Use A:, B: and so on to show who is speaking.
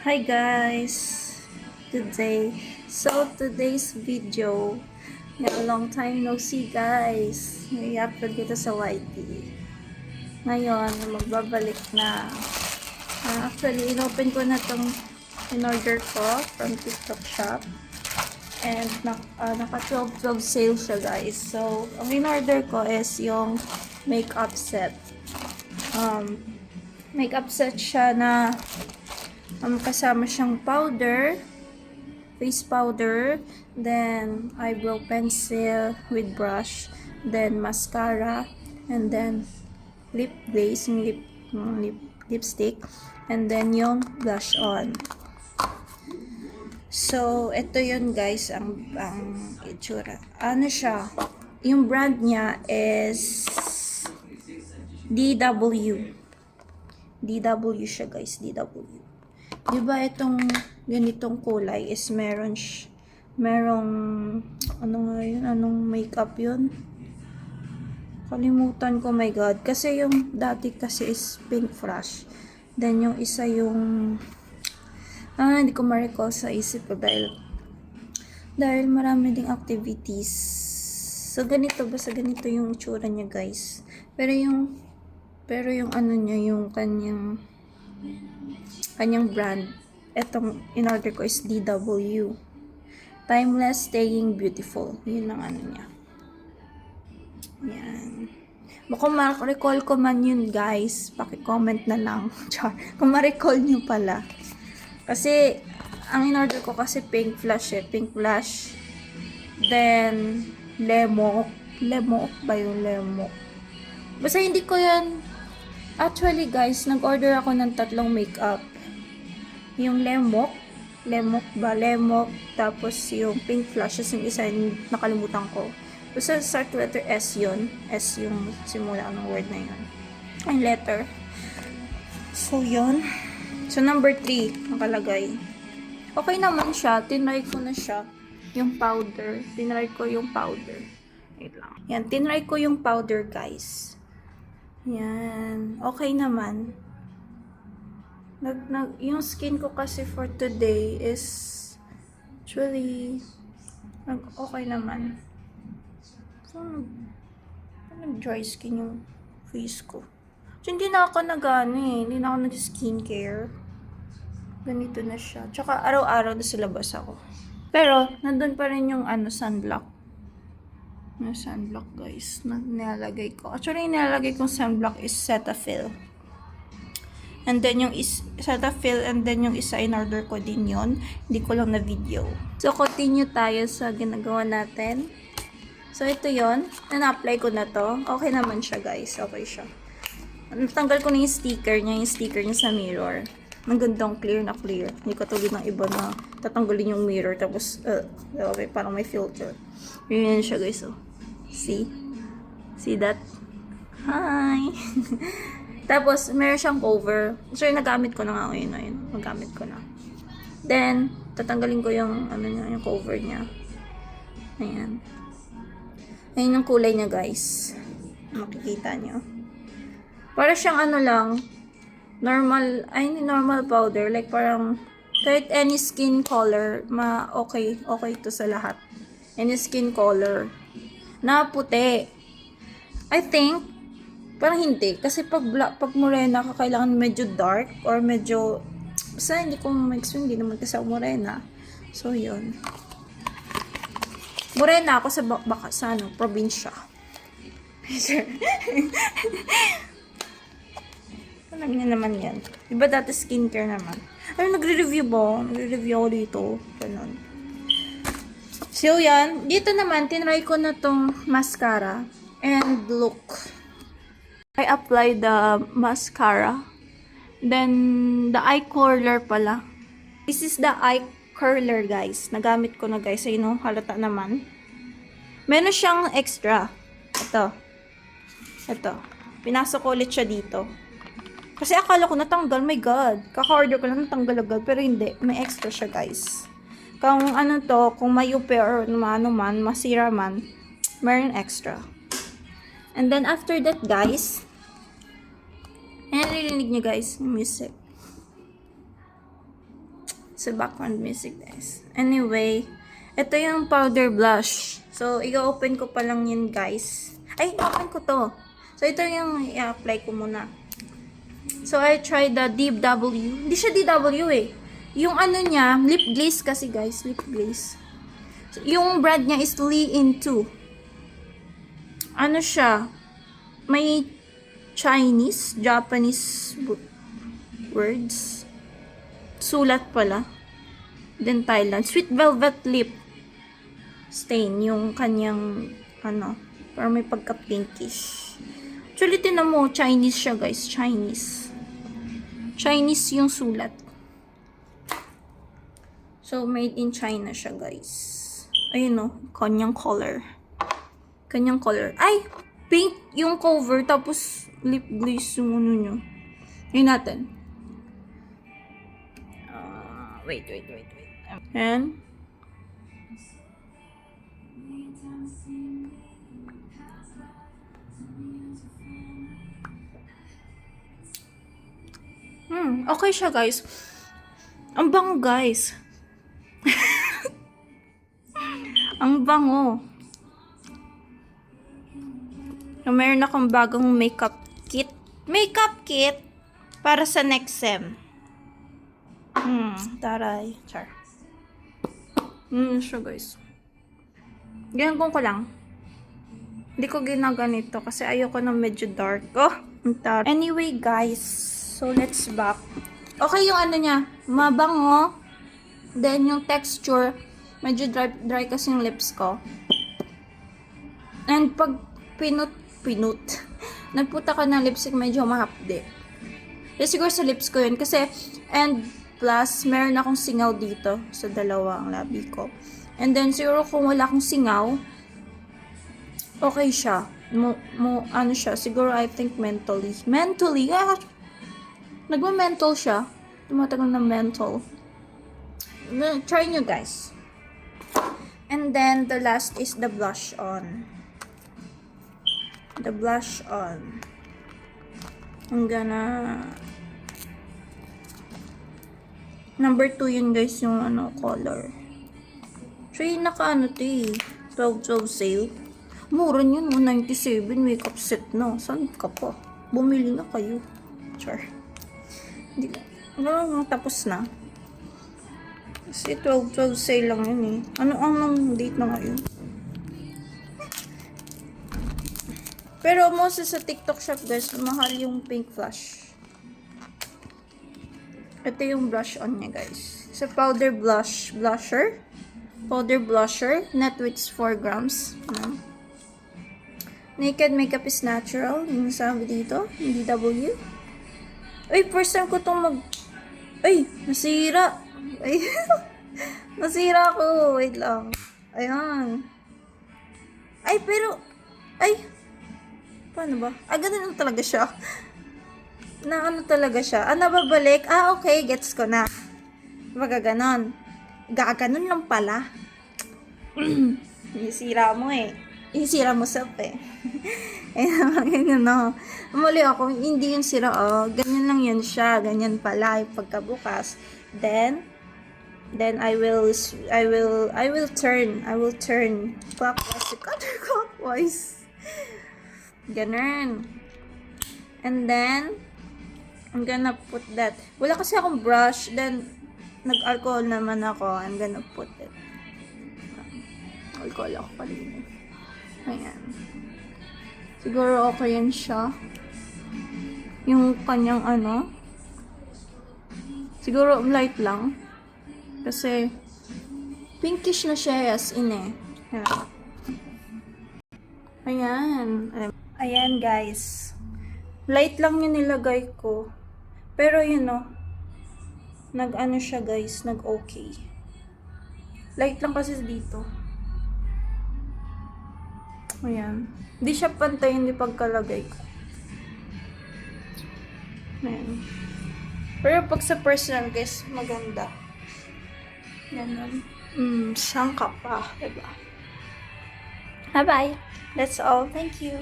A: Hi guys! Today, today's video, long time no see guys. I-upload ko sa YT. Ngayon, magbabalik na. Actually, inopen ko na tong in-order ko from TikTok shop. And naka 12 sale siya guys. So, ang in-order ko is yung makeup set. Makeup set siya na kasama siyang powder, face powder, then eyebrow pencil with brush, then mascara, and then lip glaze, lipstick, and then yung blush on. So, ito yun guys, ang itsura. Ano siya? Yung brand niya is DW. DW siya guys, DW. Diba itong ganitong kulay is merong ano nga yun, anong makeup yun? Kalimutan ko, my god. Kasi yung dati kasi is pink flash. Then yung isa yung hindi ko ma-recall sa isip ko dahil marami ding activities. So ganito, basta ganito yung itsura niya guys. Pero yung ano niya, yung kanyang brand, etong in-order ko is DW. Timeless Staying Beautiful. Yun ang ano niya. Yan. Kung ma-recall ko man yun guys, paki-comment na lang. Kung ma-recall nyo pala. Kasi, ang in-order ko kasi pink flash eh. Pink flash. Then, lemok. Lemok ba yung lemok? Basta hindi ko yan. Actually guys, nag-order ako ng 3 makeup. Yung lemok, tapos yung pink flash, yung isa yung nakalimutan ko. Basta start letter S yun. S yung simula ng word na yun. Ang letter. So, yun. So, number 3, nakalagay. Okay naman siya. Tinry ko na siya. Yung powder. Tinry ko yung powder. Wait lang. Yan, tinry ko yung powder, guys. Yan. Okay naman. Yung skin ko kasi for today is actually okay naman. So, nag-dry skin yung face ko. So, hindi na ako hindi na ako nag-skincare. Ganito na siya. Tsaka araw-araw na sa labas ako. Pero, nandun pa rin yung sunblock. Yung sunblock guys, na nilalagay ko. Actually, yung nilalagay kong sunblock is Cetaphil. And then yung Cetaphil, and then yung isa in-order ko din yon. Hindi ko lang na video. So, continue tayo sa ginagawa natin. So, ito yon. Na-apply ko na to. Okay naman siya, guys. Okay siya. Natanggal ko na yung sticker niya sa mirror. Ang gandang clear na clear. Hindi ko tulad ng iba na tatanggalin yung mirror. Tapos, okay, parang may filter. Yun siya, guys. Oh. See? See that? Hi! Tapos, meron siyang cover. So, nagamit ko na nga ngayon. Magamit ko na. Then, tatanggalin ko yung, yung cover niya. Ayan. Ayan yung kulay niya, guys. Makikita nyo. Para siyang normal powder. Like, parang, kahit any skin color, okay to sa lahat. Any skin color. Na puti. I think, parang hindi. Kasi pag morena ka, kailangan medyo dark or medyo, basta hindi ko ma-explain, hindi naman kasi ako morena. So, yun. Morena ako sa probinsya. Alam niya naman yan. Diba dati skincare naman? Ay, nagre-review ba? Nagre-review ako dito. Ganun. So, yan. Dito naman, tinry ko na tong mascara. And look. I apply the mascara. Then, the eye curler pala. This is the eye curler, guys. Nagamit ko na, guys. So, halata naman. Meron siyang extra. Ito. Pinasok ko ulit siya dito. Kasi akala ko natanggal. My God. Kaka-order ko lang natanggal agad. Pero hindi. May extra siya, guys. Kung kung mayupi or masira man, meron extra. And then, after that, guys, ayan, narinig nyo guys, yung music. Sa background music, guys. Anyway, ito yung powder blush. So, i-open ko pa lang yun, guys. Ay, i-open ko to. So, ito yung i-apply ko muna. So, I tried the DW. Hindi siya DW eh. Yung ano niya, lip glaze kasi, guys. Lip glaze. So, yung brand niya is Lee In 2. Ano siya? May Chinese, Japanese words. Sulat pala. Then Thailand. Sweet Velvet Lip Stain. Yung kanyang, ano, parang may pagka-pinkish. Actually, tinan mo, Chinese siya, guys. Chinese. Chinese yung sulat. So, made in China siya, guys. Ayun, no. Kanyang color. Kanyang color. Ay! Pink yung cover, tapos lip glaze yung ano nyo. Ayun natin. Wait. And, okay siya, guys. Ang bango, guys. Ang bango. So, meron akong bagong makeup kit. Makeup kit para sa next sem. Taray. Char. Siya, guys. Ginagawa ko lang. Hindi ko ginaganito kasi ayoko na medyo dark. Oh, taray. Anyway, guys. So, let's back. Okay yung ano niya. Mabango. Then, yung texture, medyo dry kasi yung lips ko. And, pag pinut, nagputa ka ng lipstick, medyo mahapde. Kasi siguro sa lips ko yun. Kasi, and plus, meron akong singaw dito sa dalawang labi ko. And then, siguro kung wala akong singaw, okay siya. Ano siya, siguro I think mentally, nagma-mental siya. Tumatagal na mental. Try nyo, guys. And then, the last is the blush on. The blush on. I'm gonna... Number 2 yun, guys, yung ano, color. So, yung naka-ano to eh. 12-12 sale. Mura yun, 197 makeup set na. Saan ka pa? Bumili na kayo. Char. Hindi na. Tapos na. Kasi 12-12 sale lang yun eh. Anong date na ngayon? Pero mostly sa TikTok shop, guys, mahal yung pink flush. Ito yung blush on niya, guys. Sa powder blusher. Powder blusher. Net width 4 grams. Naked makeup is natural. Yung sabi dito. Yung DW. Ay, first time ko itong Ay, nasira. Ay, nasira ko. Wait lang. Ayan. Ay, pero... Ay, paano ba? Ganun lang talaga siya. Ano talaga siya? Nababalik? Okay. Gets ko na. Baga ganon. Gaganon lang pala. Isira mo eh. Isira mo sap eh. Ganyan no. Muli ako, hindi yung sira. Ganyan lang yun siya. Ganyan pala yung pagkabukas. Then I will turn clockwise to counterclockwise. Ganun. And then, I'm gonna put that. Wala kasi akong brush. Then, nag-alcohol naman ako. I'm gonna put it. Alcohol ako kanina. Ayan. Siguro okay yan siya. Yung kanyang ano. Siguro light lang. Kasi, pinkish na siya as in eh. Ayan. Ayan, guys. Light lang yung nilagay ko. Pero yun know, nag-ano siya, guys, nag-okay. Light lang kasi dito. Ayan. Hindi siya pantay, hindi pagkalagay ko. Ayan. Pero pag sa personal, guys, maganda. Ganun. Saan ka pa, diba? Bye-bye. That's all. Thank you.